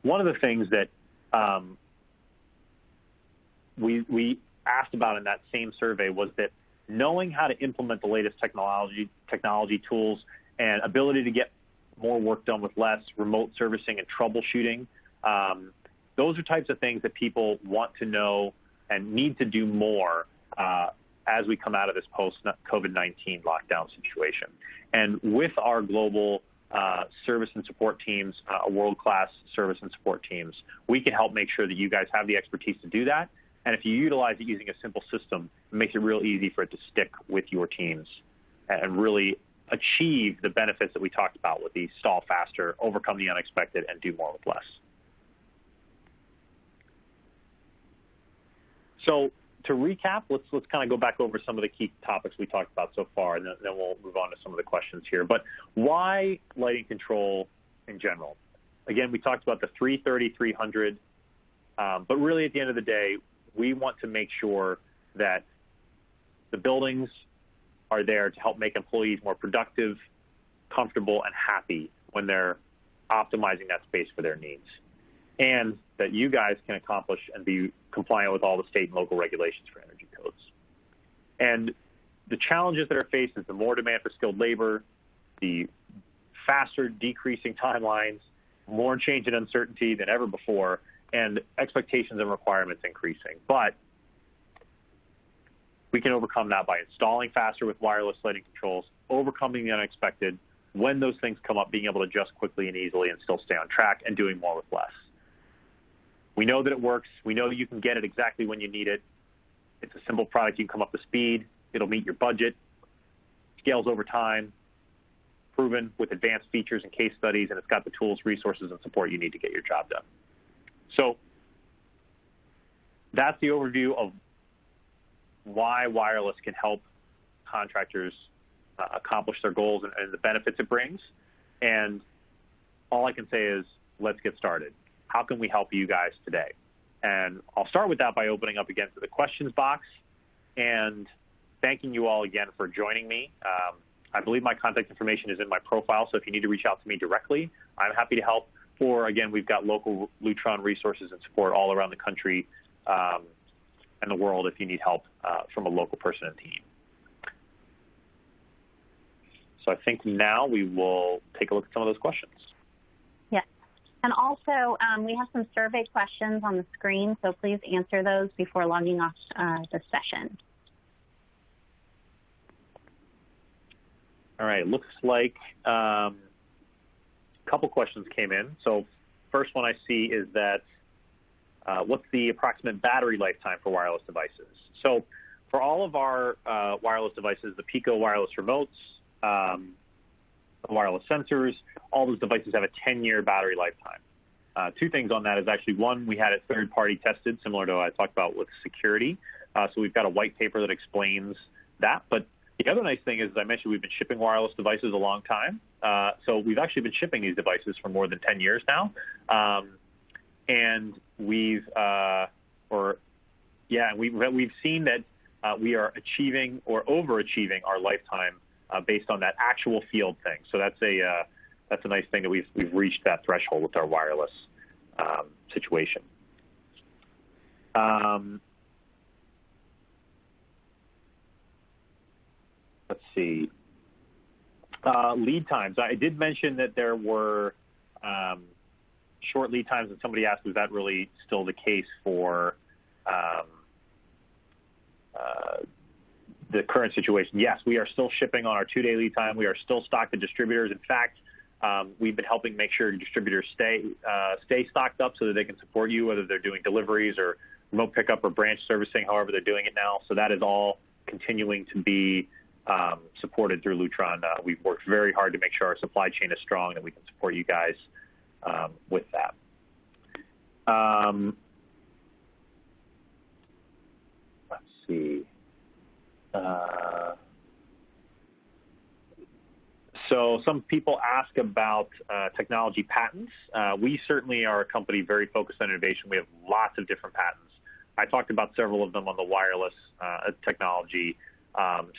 one of the things that we asked about in that same survey was that knowing how to implement the latest technology tools and ability to get more work done with less, remote servicing and troubleshooting, those are types of things that people want to know and need to do more as we come out of this post-COVID-19 lockdown situation. And with our global service and support teams, world-class service and support teams, we can help make sure that you guys have the expertise to do that. And if you utilize it using a simple system, it makes it real easy for it to stick with your teams and really achieve the benefits that we talked about with the stall faster, overcome the unexpected, and do more with less. So to recap, let's kind of go back over some of the key topics we talked about so far, and then we'll move on to some of the questions here. But why lighting control in general? Again, we talked about the 330, 300, but really at the end of the day, we want to make sure that the buildings are there to help make employees more productive, comfortable, and happy when they're optimizing that space for their needs, and that you guys can accomplish and be compliant with all the state and local regulations for energy codes. And the challenges that are faced is the more demand for skilled labor, the faster decreasing timelines, more change and uncertainty than ever before, and expectations and requirements increasing. But we can overcome that by installing faster with wireless lighting controls, overcoming the unexpected, when those things come up, being able to adjust quickly and easily and still stay on track, and doing more with less. We know that it works. We know you can get it exactly when you need it. It's a simple product. You can come up to speed. It'll meet your budget. Scales over time. Proven with advanced features and case studies, and it's got the tools, resources, and support you need to get your job done. So that's the overview of why wireless can help contractors accomplish their goals and the benefits it brings. And all I can say is, let's get started. How can we help you guys today? And I'll start with that by opening up again to the questions box and thanking you all again for joining me. I believe my contact information is in my profile, so if you need to reach out to me directly, I'm happy to help. Or again, we've got local Lutron resources and support all around the country and the world if you need help from a local person and team. So I think now we will take a look at some of those questions. Yes. And also, we have some survey questions on the screen, so please answer those before logging off the session. All right, looks like a couple questions came in. So first one I see is that what's the approximate battery lifetime for wireless devices? So for all of our wireless devices, the Pico wireless remotes, the wireless sensors, all those devices have a 10-year battery lifetime. Two things on that is actually, one, we had it third-party tested, similar to what I talked about with security. So we've got a white paper that explains that. But the other nice thing is, as I mentioned, we've been shipping wireless devices a long time. So we've actually been shipping these devices for more than 10 years now. And we've seen that we are achieving or overachieving our lifetime based on that actual field thing. So that's a nice thing that we've reached that threshold with our wireless situation. Let's see. Lead times. I did mention that there were short lead times, and somebody asked, is that really still the case for the current situation? Yes, we are still shipping on our 2-day lead time. We are still stocked at distributors. In fact, we've been helping make sure distributors stay stocked up so that they can support you, whether they're doing deliveries or remote pickup or branch servicing, however they're doing it now. So that is all continuing to be supported through Lutron. We've worked very hard to make sure our supply chain is strong and we can support you guys with that. Let's see. So some people ask about technology patents. We certainly are a company very focused on innovation. We have lots of different patents. I talked about several of them on the wireless technology.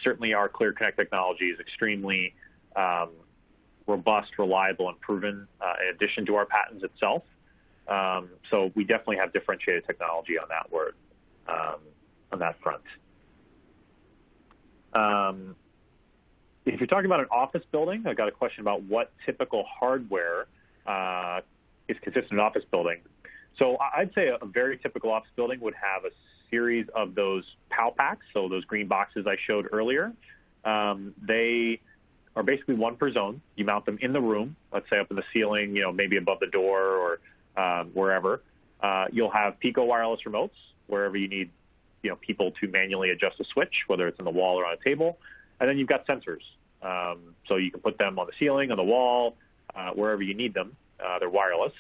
Certainly our Clear Connect technology is extremely robust, reliable, and proven in addition to our patents itself. So we definitely have differentiated technology on that front. If you're talking about an office building, I got a question about what typical hardware is consistent in an office building. So I'd say a very typical office building would have a series of those PAL packs, so those green boxes I showed earlier. They are basically one per zone. You mount them in the room, let's say up in the ceiling, maybe above the door or wherever. You'll have Pico wireless remotes wherever you need people to manually adjust a switch, whether it's on the wall or on a table. And then you've got sensors. So you can put them on the ceiling, on the wall, wherever you need them. They're wireless.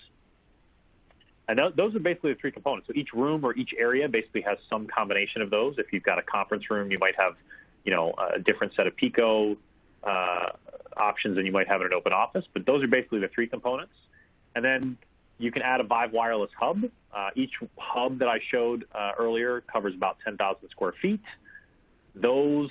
And those are basically the three components. So each room or each area basically has some combination of those. If you've got a conference room, you might have, a different set of Pico options than you might have in an open office. But those are basically the three components. And then you can add a Vive wireless hub. Each hub that I showed earlier covers about 10,000 square feet. Those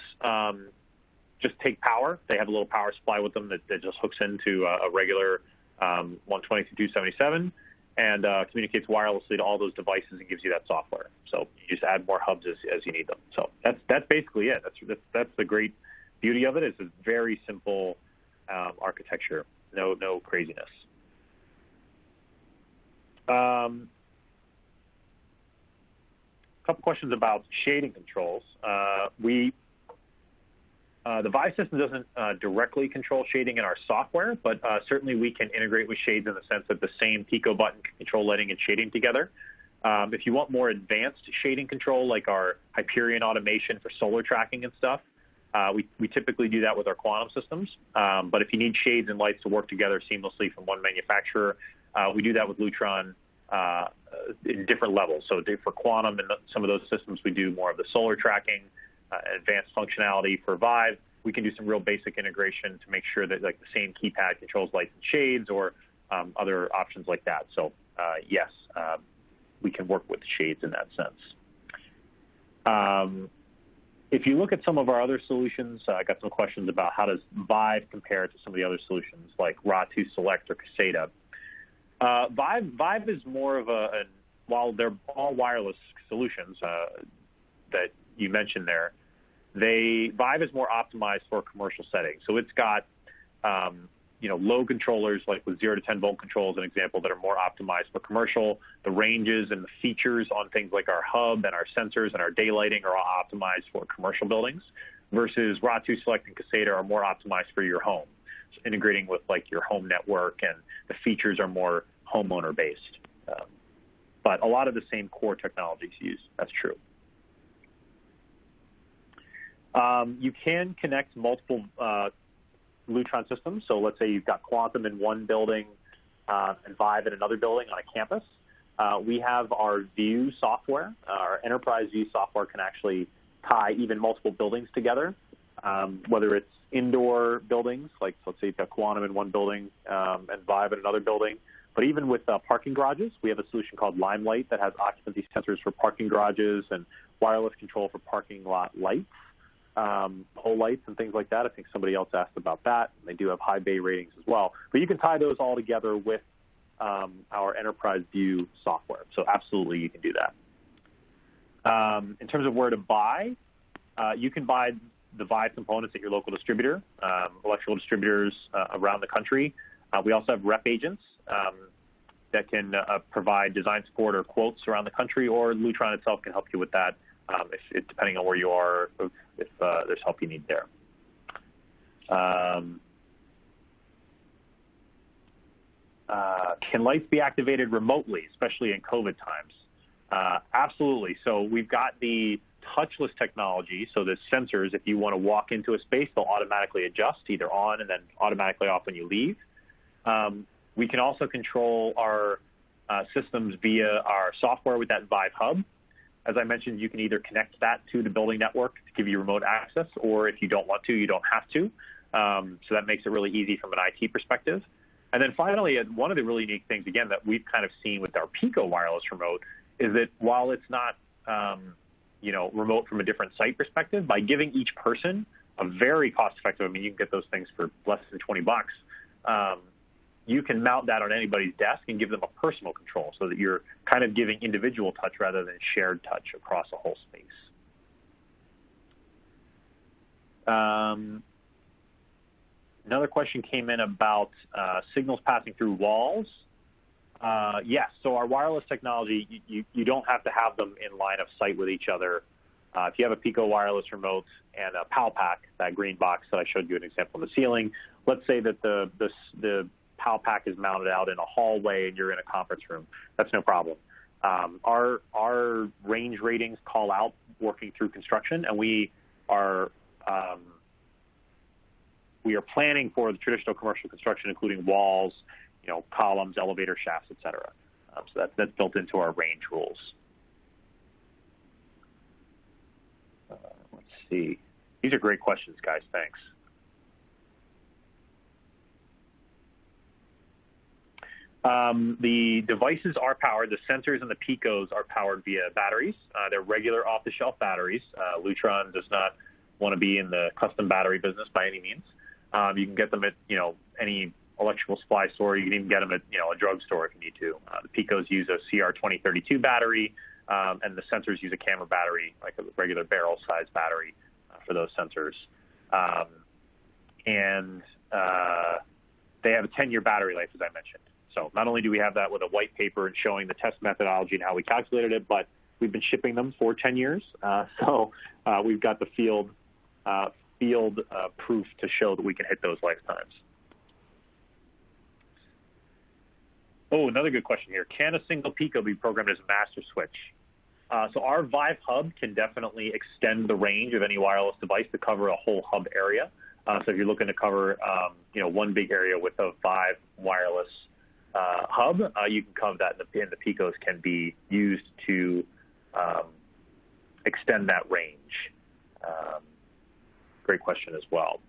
just take power. They have a little power supply with them that just hooks into a regular 120 to 277 and communicates wirelessly to all those devices and gives you that software. So you just add more hubs as you need them. So that's basically it. That's the great beauty of it. Is a very simple architecture. No craziness. A couple questions about shading controls. The Vive system doesn't directly control shading in our software, but certainly we can integrate with shades in the sense that the same Pico button can control lighting and shading together. If you want more advanced shading control, like our Hyperion automation for solar tracking and stuff, we typically do that with our Quantum systems. But if you need shades and lights to work together seamlessly from one manufacturer, we do that with Lutron in different levels. So for Quantum and some of those systems, we do more of the solar tracking, advanced functionality. For Vive, we can do some real basic integration to make sure that the same keypad controls lights and shades or other options like that. So yes, we can work with shades in that sense. If you look at some of our other solutions, I got some questions about how does Vive compare to some of the other solutions like RA2 Select or Caseta. Vive is more of while they're all wireless solutions that you mentioned there, Vive is more optimized for commercial settings. So it's got low controllers like with 0 to 10 volt controls, an example, that are more optimized for commercial. The ranges and the features on things like our hub and our sensors and our daylighting are all optimized for commercial buildings, versus RA2 Select and Caseta are more optimized for your home. So integrating with your home network, and the features are more homeowner based. But a lot of the same core technologies used. That's true. You can connect multiple Lutron systems. So let's say you've got Quantum in one building and Vive in another building on a campus. we have our View software. Our enterprise View software can actually tie even multiple buildings together, whether it's indoor buildings, like let's say you've got Quantum in one building and Vive in another building. But even with parking garages, we have a solution called Limelight that has occupancy sensors for parking garages and wireless control for parking lot lights, pole lights and things like that. I think somebody else asked about that. They do have high bay ratings as well. But you can tie those all together with our Enterprise View software. So absolutely you can do that. In terms of where to buy, you can buy the Vive components at your local distributor, electrical distributors around the country. We also have rep agents that can provide design support or quotes around the country, or Lutron itself can help you with that, depending on where you are, if there's help you need there. Can lights be activated remotely, especially in COVID times? Absolutely. So we've got the touchless technology, so the sensors, if you want to walk into a space, they'll automatically adjust, either on and then automatically off when you leave. We can also control our systems via our software with that Vive Hub. As I mentioned, you can either connect that to the building network to give you remote access, or if you don't want to, you don't have to. So that makes it really easy from an IT perspective. And then finally, one of the really unique things, again, that we've kind of seen with our Pico wireless remote is that while it's not remote from a different site perspective, by giving each person a very cost-effective, I mean, you can get those things for less than $20, you can mount that on anybody's desk and give them a personal control so that you're kind of giving individual touch rather than shared touch across a whole space. Another question came in about signals passing through walls. Yes, so our wireless technology, you don't have to have them in line of sight with each other. If you have a Pico wireless remote and a PAL Pack, that green box that I showed you an example on the ceiling, let's say that the PAL Pack is mounted out in a hallway and you're in a conference room. That's no problem. Our range ratings call out working through construction, and we are planning for the traditional commercial construction, including walls, columns, elevator shafts, et cetera. So that's built into our range rules. Let's see. These are great questions, guys. Thanks. The devices are powered. The sensors and the Picos are powered via batteries. They're regular off-the-shelf batteries. Lutron does not want to be in the custom battery business by any means. You can get them at any electrical supply store. You can even get them at a drugstore if you need to. The Picos use a CR2032 battery, and the sensors use a camera battery, like a regular barrel-sized battery for those sensors. And they have a 10-year battery life, as I mentioned. So not only do we have that with a white paper and showing the test methodology and how we calculated it, but we've been shipping them for 10 years. So we've got the field proof to show that we can hit those lifetimes. Oh, another good question here. Can a single Pico be programmed as a master switch? So our Vive Hub can definitely extend the range of any wireless device to cover a whole hub area. So if you're looking to cover one big area with a Vive wireless hub, you can cover that, and the Picos can be used to extend that range. Great question as well.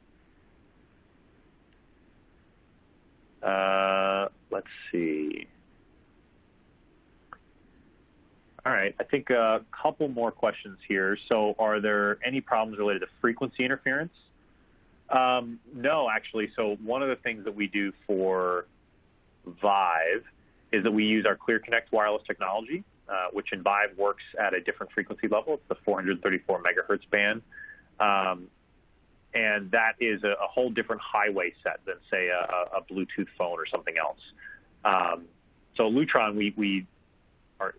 Let's see. All right, I think a couple more questions here. So are there any problems related to frequency interference? No, actually. So one of the things that we do for Vive is that we use our ClearConnect wireless technology, which in Vive works at a different frequency level. It's the 434 megahertz band. And that is a whole different highway set than, say, a Bluetooth phone or something else. So Lutron, we are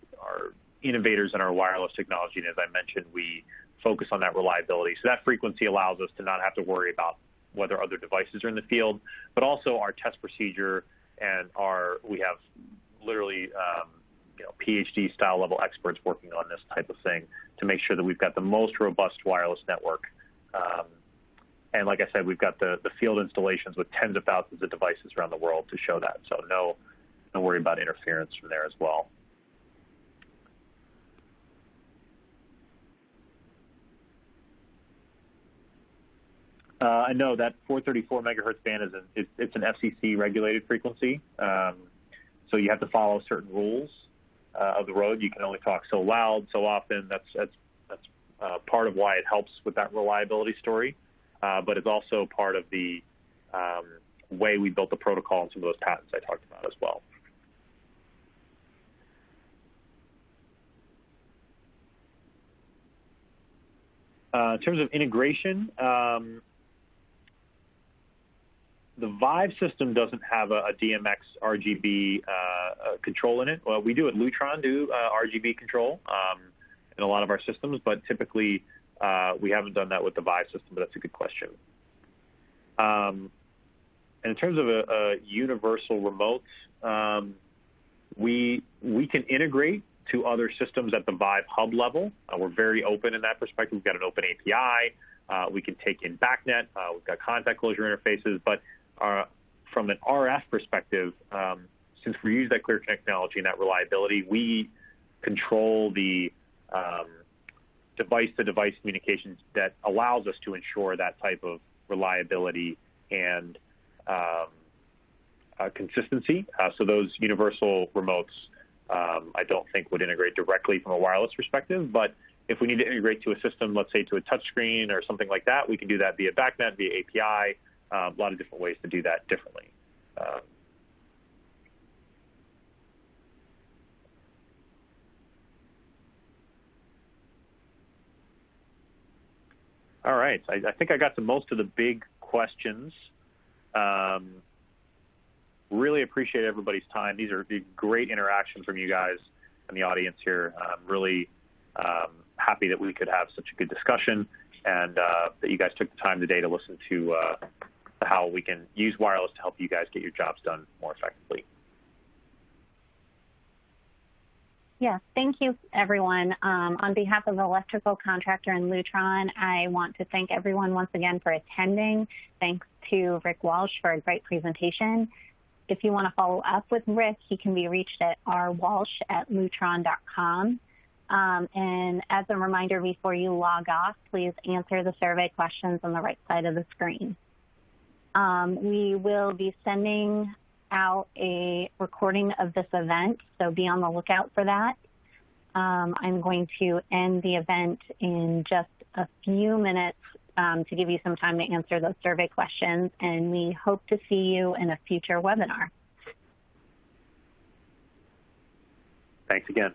innovators in our wireless technology, and as I mentioned, we focus on that reliability. So that frequency allows us to not have to worry about whether other devices are in the field, but also our test procedure, and we have literally PhD style level experts working on this type of thing to make sure that we've got the most robust wireless network. And like I said, we've got the field installations with tens of thousands of devices around the world to show that. So no worry about interference from there as well. I know that 434 megahertz band it's an FCC regulated frequency, so you have to follow certain rules of the road. You can only talk so loud, so often. That's part of why it helps with that reliability story, but it's also part of the way we built the protocol and some of those patents I talked about as well. In terms of integration, the Vive system doesn't have a DMX RGB control in it. Well, we do at Lutron do RGB control in a lot of our systems, but typically we haven't done that with the Vive system, but that's a good question. And in terms of a universal remote, we can integrate to other systems at the Vive hub level. We're very open in that perspective. We've got an open API. We can take in BACnet. We've got contact closure interfaces, but from an RF perspective, since we use that clear technology and that reliability, we control the device-to-device communications that allows us to ensure that type of reliability and consistency. So those universal remotes, I don't think would integrate directly from a wireless perspective, but if we need to integrate to a system, let's say to a touchscreen or something like that, we can do that via BACnet, via API, a lot of different ways to do that differently. All right, I think I got to most of the big questions. Really appreciate everybody's time. These are great interactions from you guys and the audience here. I'm really happy that we could have such a good discussion and that you guys took the time today to listen to how we can use wireless to help you guys get your jobs done more effectively. Yes, thank you, everyone. On behalf of Electrical Contractor and Lutron, I want to thank everyone once again for attending. Thanks to Rick Walsh for a great presentation. If you want to follow up with Rick, he can be reached at rwalsh@lutron.com. And as a reminder, before you log off, please answer the survey questions on the right side of the screen. We will be sending out a recording of this event, so be on the lookout for that. I'm going to end the event in just a few minutes to give you some time to answer those survey questions, and we hope to see you in a future webinar. Thanks again.